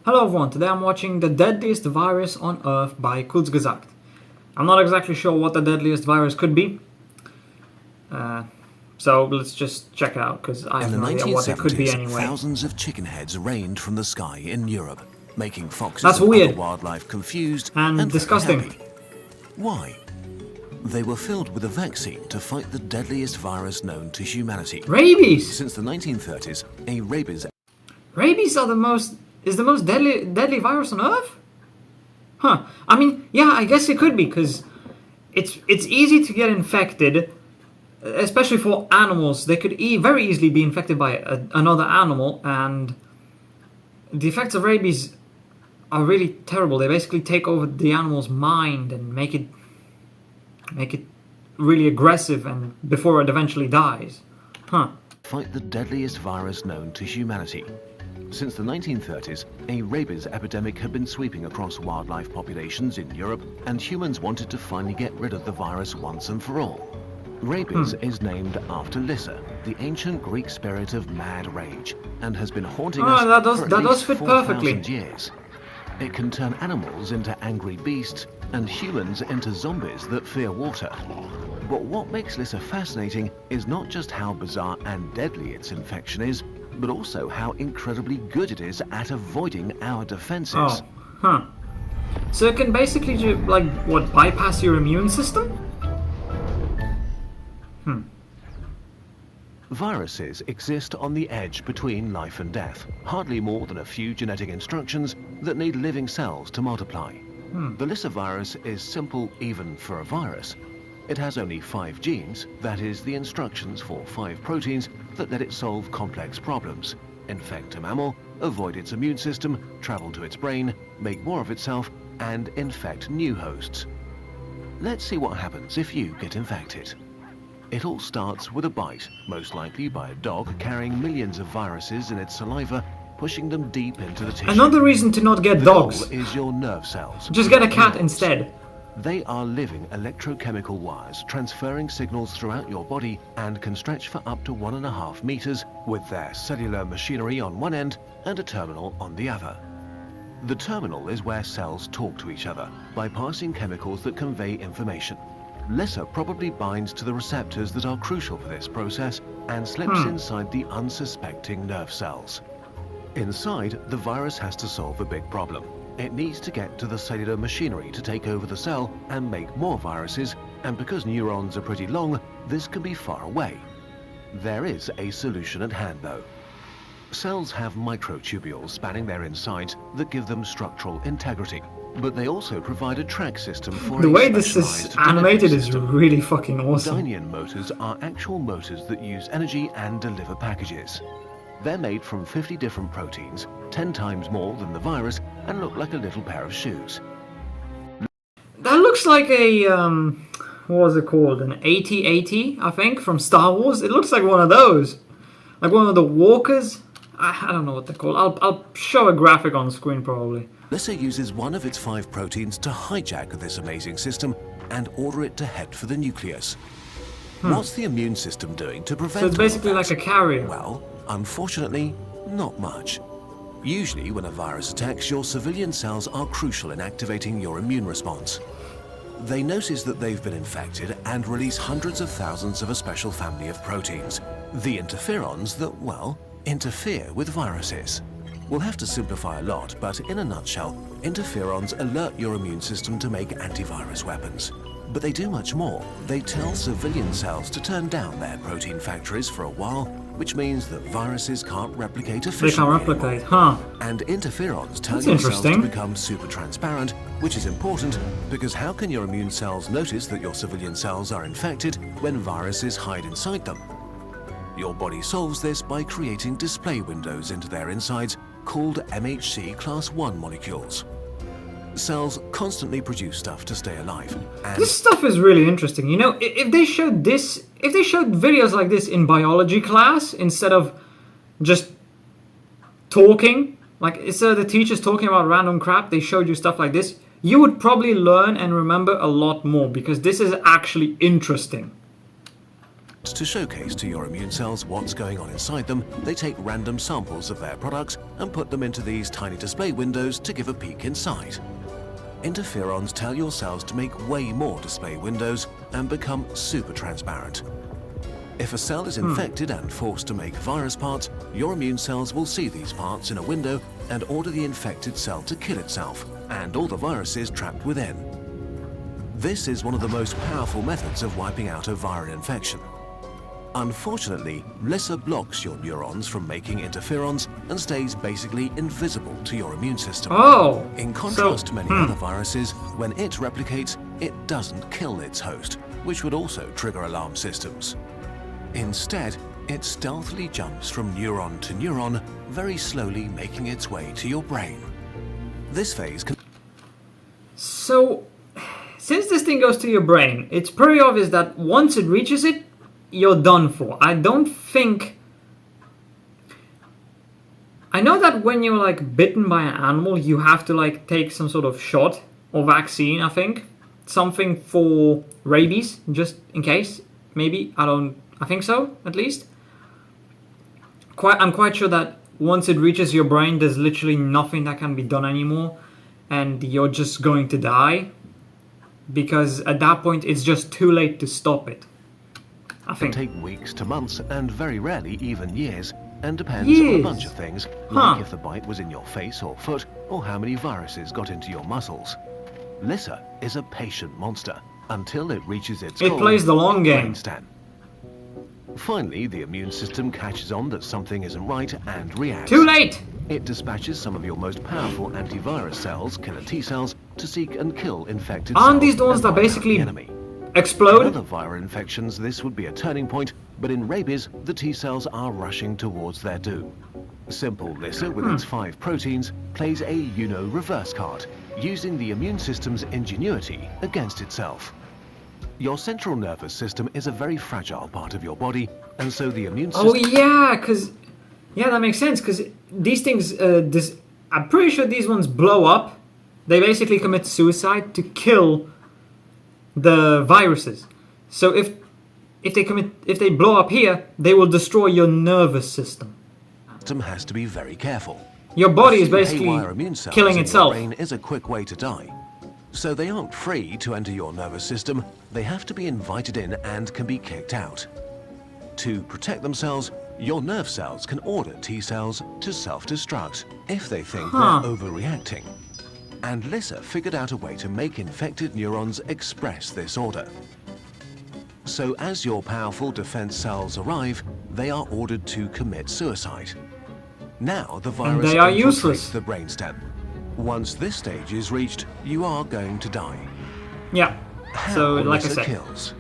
Hello everyone, today I'm watching The Deadliest Virus on Earth by Kurzgesagt. I'm not exactly sure what the deadliest virus could be, so let's just check it out, because I have no idea what it could be anyway. Thousands of chicken heads rained from the sky in Europe, making foxes That's and weird. other wildlife confused And disgusting. very happy. Why? They were filled with a vaccine to fight the deadliest virus known to humanity. Rabies! Since the 1930s, a rabies... Rabies is the most deadly virus on Earth? Huh. I mean, yeah, I guess it could be, because it's easy to get infected, especially for animals. They could very easily be infected by another animal, and the effects of rabies are really terrible. They basically take over the animal's mind and make it really aggressive, and before it eventually dies. Huh. Fight the deadliest virus known to humanity. Since the 1930s, a rabies epidemic had been sweeping across wildlife populations in Europe, and humans wanted to finally get rid of the virus once and for all. Rabies is named after Lyssa, the ancient Greek spirit of mad rage, and has been haunting us for at least 4,000 years. It can turn animals into angry beasts and humans into zombies that fear water. But what makes Lyssa fascinating is not just how bizarre and deadly its infection is, but also how incredibly good it is at avoiding our defenses. Oh, huh. So it can basically, bypass your immune system? Viruses exist on the edge between life and death, hardly more than a few genetic instructions that need living cells to multiply. The Lyssa virus is simple even for a virus. It has only 5 genes, that is, the instructions for 5 proteins that let it solve complex problems: infect a mammal, avoid its immune system, travel to its brain, make more of itself, and infect new hosts. Let's see what happens if you get infected. It all starts with a bite, most likely by a dog carrying millions of viruses in its saliva, pushing them deep into the tissue. Another reason to not get dogs. The goal is your nerve cells. Just get a cat instead. They are living electrochemical wires transferring signals throughout your body and can stretch for up to 1.5 meters with their cellular machinery on one end and a terminal on the other. The terminal is where cells talk to each other by passing chemicals that convey information. Lyssa probably binds to the receptors that are crucial for this process and slips inside the unsuspecting nerve cells. Inside, the virus has to solve a big problem. It needs to get to the cellular machinery to take over the cell and make more viruses, and because neurons are pretty long, this can be far away. There is a solution at hand though. Cells have microtubules spanning their insides that give them structural integrity, but they also provide a track system for the way this is animated is really fucking awesome. Dynein motors are actual motors that use energy and deliver packages. They're made from 50 different proteins, 10 times more than the virus, and look like a little pair of shoes. That looks like a, what was it called? An AT-AT, I think, from Star Wars. It looks like one of those. Like one of the walkers. I don't know what they're called. I'll show a graphic on the screen probably. Lyssa uses one of its 5 proteins to hijack this amazing system and order it to head for the nucleus. What's the immune system doing to prevent? So it's basically like a carrier. Well, unfortunately, not much. Usually when a virus attacks, your civilian cells are crucial in activating your immune response. They notice that they've been infected and release hundreds of thousands of a special family of proteins, the interferons that, well, interfere with viruses. We'll have to simplify a lot, but in a nutshell, interferons alert your immune system to make antivirus weapons. But they do much more. They tell civilian cells to turn down their protein factories for a while, which means that viruses can't replicate efficiently. They can't replicate, huh? And interferons turn your cells to become super transparent, which is important because how can your immune cells notice that your civilian cells are infected when viruses hide inside them? Your body solves this by creating display windows into their insides called MHC class 1 molecules. Cells constantly produce stuff to stay alive. And this stuff is really interesting. You know, if they showed videos like this in biology class instead of just talking, like instead of the teachers talking about random crap, they showed you stuff like this, you would probably learn and remember a lot more because this is actually interesting. To showcase to your immune cells what's going on inside them, they take random samples of their products and put them into these tiny display windows to give a peek inside. Interferons tell your cells to make way more display windows and become super transparent. If a cell is infected and forced to make virus parts, your immune cells will see these parts in a window and order the infected cell to kill itself and all the viruses trapped within. This is one of the most powerful methods of wiping out a viral infection. Unfortunately, Lissa blocks your neurons from making interferons and stays basically invisible to your immune system. Oh! In contrast to many other viruses, when it replicates, it doesn't kill its host, which would also trigger alarm systems. Instead, it stealthily jumps from neuron to neuron, very slowly making its way to your brain. This phase can... So, since this thing goes to your brain, it's pretty obvious that once it reaches it, you're done for. I don't think... I know that when you're like bitten by an animal, you have to like take some sort of shot or vaccine, I think. Something for rabies, just in case. Maybe, I think so, at least. I'm quite sure that once it reaches your brain, there's literally nothing that can be done anymore. And you're just going to die. Because at that point, it's just too late to stop it. I think. Can take weeks to months and very rarely even years, and depends on a bunch of things, like if the bite was in your face or foot, or how many viruses got into your muscles. Lissa is a patient monster until it reaches its goal. It plays the long game. Brainstem. Finally, the immune system catches on that something isn't right and reacts. Too late! It dispatches some of your most powerful antivirus cells, killer T cells, to seek and kill infected cells. Aren't these the ones that basically explode? In other viral infections, this would be a turning point, but in rabies, the T cells are rushing towards their doom. Simple Lissa, with its 5 proteins, plays a reverse card, using the immune system's ingenuity against itself. Your central nervous system is a very fragile part of your body, and so the immune system... Oh yeah, that makes sense, because these things, I'm pretty sure these ones blow up. They basically commit suicide to kill the viruses. So if they blow up here, they will destroy your nervous system. Has to be very careful. Your body is basically killing itself. Your brain is a quick way to die. So they aren't free to enter your nervous system. They have to be invited in and can be kicked out. To protect themselves, your nerve cells can order T cells to self-destruct if they think they're overreacting. And Lissa figured out a way to make infected neurons express this order. So as your powerful defense cells arrive, they are ordered to commit suicide. Now the virus infiltrates the brainstem. Once this stage is reached, you are going to die. Yeah. So, like I said, kills.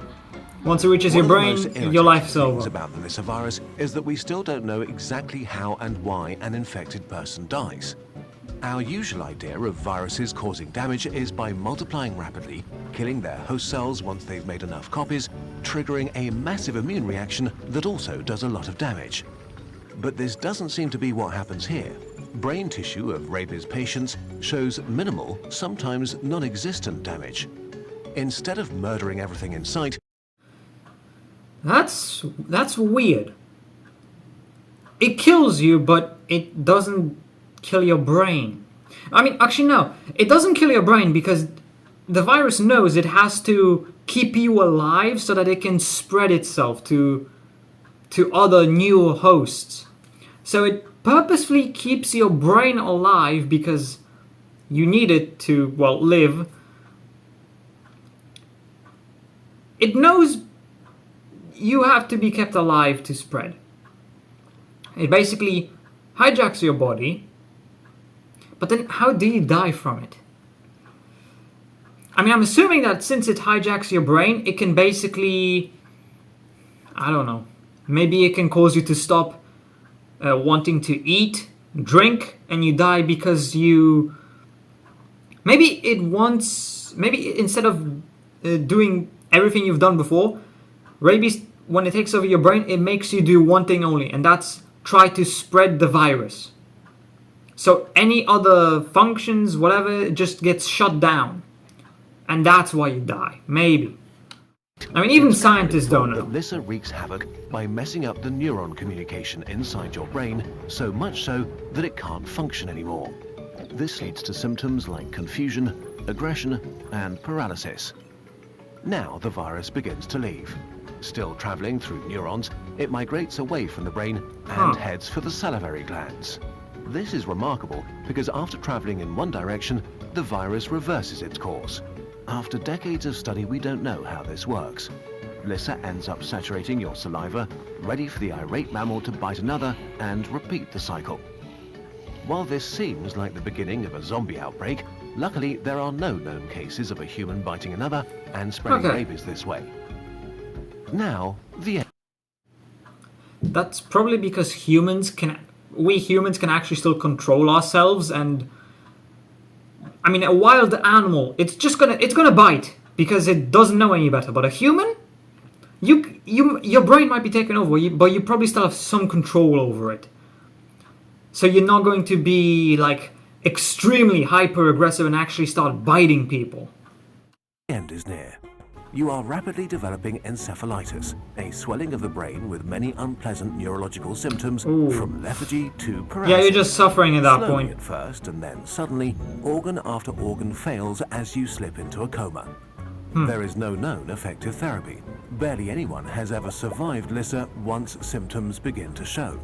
Once it reaches your brain, your life's over. About the Lissa virus is that we still don't know exactly how and why an infected person dies. Our usual idea of viruses causing damage is by multiplying rapidly, killing their host cells once they've made enough copies, triggering a massive immune reaction that also does a lot of damage. But this doesn't seem to be what happens here. Brain tissue of rabies patients shows minimal, sometimes non-existent damage. Instead of murdering everything in sight... That's weird. It kills you, but it doesn't kill your brain. I mean, actually no. It doesn't kill your brain because the virus knows it has to keep you alive so that it can spread itself to other new hosts. So it purposefully keeps your brain alive because you need it to, well, live. It knows you have to be kept alive to spread. It basically hijacks your body, but then how do you die from it? I mean, I'm assuming that since it hijacks your brain, it can basically, I don't know, maybe it can cause you to stop wanting to eat, drink, and you die because you... Maybe instead of doing everything you've done before, rabies, when it takes over your brain, it makes you do one thing only, and that's try to spread the virus. So any other functions, whatever, just gets shut down. And that's why you die. Maybe. I mean, even It's scientists don't that know. Lissa wreaks havoc by messing up the neuron communication inside your brain, so much so that it can't function anymore. This leads to symptoms like confusion, aggression, and paralysis. Now the virus begins to leave. Still traveling through neurons, it migrates away from the brain and heads for the salivary glands. This is remarkable because after traveling in one direction, the virus reverses its course. After decades of study, we don't know how this works. Lissa ends up saturating your saliva, ready for the irate mammal to bite another and repeat the cycle. While this seems like the beginning of a zombie outbreak, luckily there are no known cases of a human biting another and spreading rabies this way. Now, the end. That's probably because we humans can actually still control ourselves, and I mean, a wild animal, it's gonna bite because it doesn't know any better. But a human, your brain might be taken over, but you probably still have some control over it. So you're not going to be like extremely hyper aggressive and actually start biting people. The end is near. You are rapidly developing encephalitis, a swelling of the brain with many unpleasant neurological symptoms from lethargy to paralysis. Yeah, you're just suffering at that Slowly point. at first, and then suddenly, organ after organ fails as you slip into a coma. There is no known effective therapy. Barely anyone has ever survived Lissa once symptoms begin to show.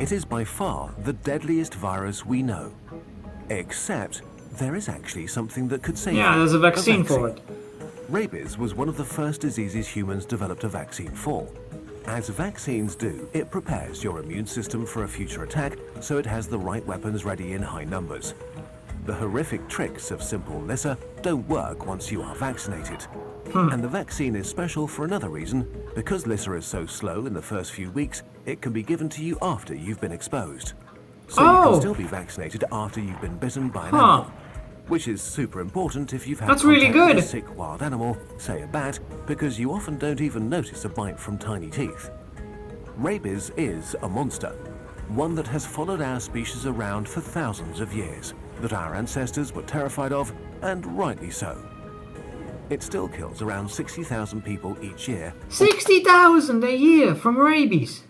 It is by far the deadliest virus we know. Except there is actually something that could save you. Yeah, there's a vaccine for it. Rabies was one of the first diseases humans developed a vaccine for. As vaccines do, it prepares your immune system for a future attack, so it has the right weapons ready in high numbers. The horrific tricks of simple Lissa don't work once you are vaccinated. And the vaccine is special for another reason. Because Lissa is so slow in the first few weeks, it can be given to you after you've been exposed. So you can still be vaccinated after you've been bitten by an animal. Which is super important if you've had contact with a sick wild animal, say a bat, because you often don't even notice a bite from tiny teeth. Rabies is a monster, one that has followed our species around for thousands of years, that our ancestors were terrified of, and rightly so. It still kills around 60,000 people each year. 60,000 a year from rabies.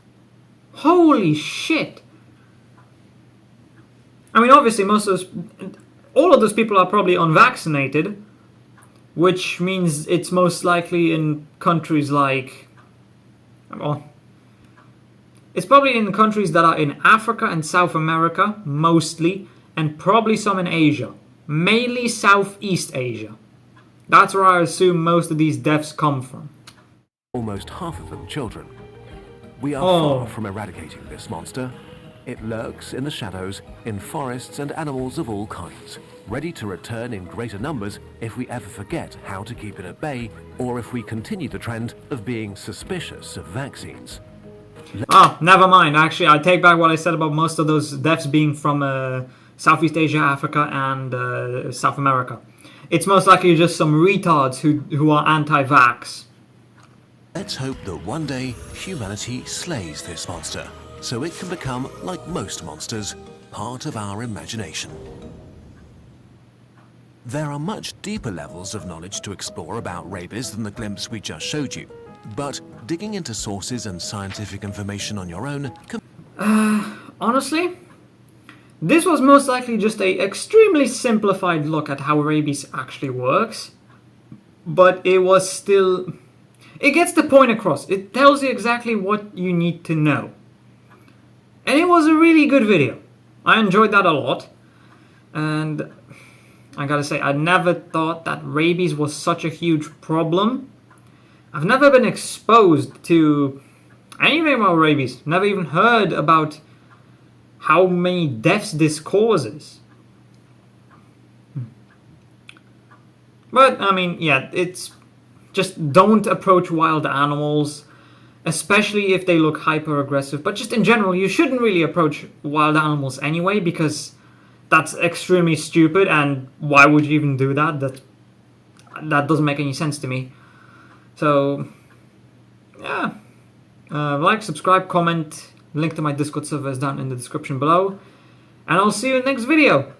Holy shit. I mean, obviously all of those people are probably unvaccinated, which means it's most likely in countries like, well, it's probably in countries that are in Africa and South America, mostly, and probably some in Asia, mainly Southeast Asia. That's where I assume most of these deaths come from. Almost half of them children. We are far from eradicating this monster. It lurks in the shadows, in forests and animals of all kinds, ready to return in greater numbers if we ever forget how to keep it at bay, or if we continue the trend of being suspicious of vaccines. Never mind. Actually, I take back what I said about most of those deaths being from Southeast Asia, Africa, and South America. It's most likely just some retards who are anti-vax. Let's hope that one day humanity slays this monster, so it can become, like most monsters, part of our imagination. There are much deeper levels of knowledge to explore about rabies than the glimpse we just showed you, but digging into sources and scientific information on your own can... Honestly, this was most likely just an extremely simplified look at how rabies actually works, but it was still... It gets the point across. It tells you exactly what you need to know. And it was a really good video. I enjoyed that a lot. And I gotta say, I never thought that rabies was such a huge problem. I've never been exposed to anything about rabies. Never even heard about how many deaths this causes. But, I mean, yeah, it's just don't approach wild animals, especially if they look hyper-aggressive. But just in general, you shouldn't really approach wild animals anyway, because that's extremely stupid, and why would you even do that? That doesn't make any sense to me. So, yeah. Like, subscribe, comment, link to my Discord server is down in the description below. And I'll see you in the next video.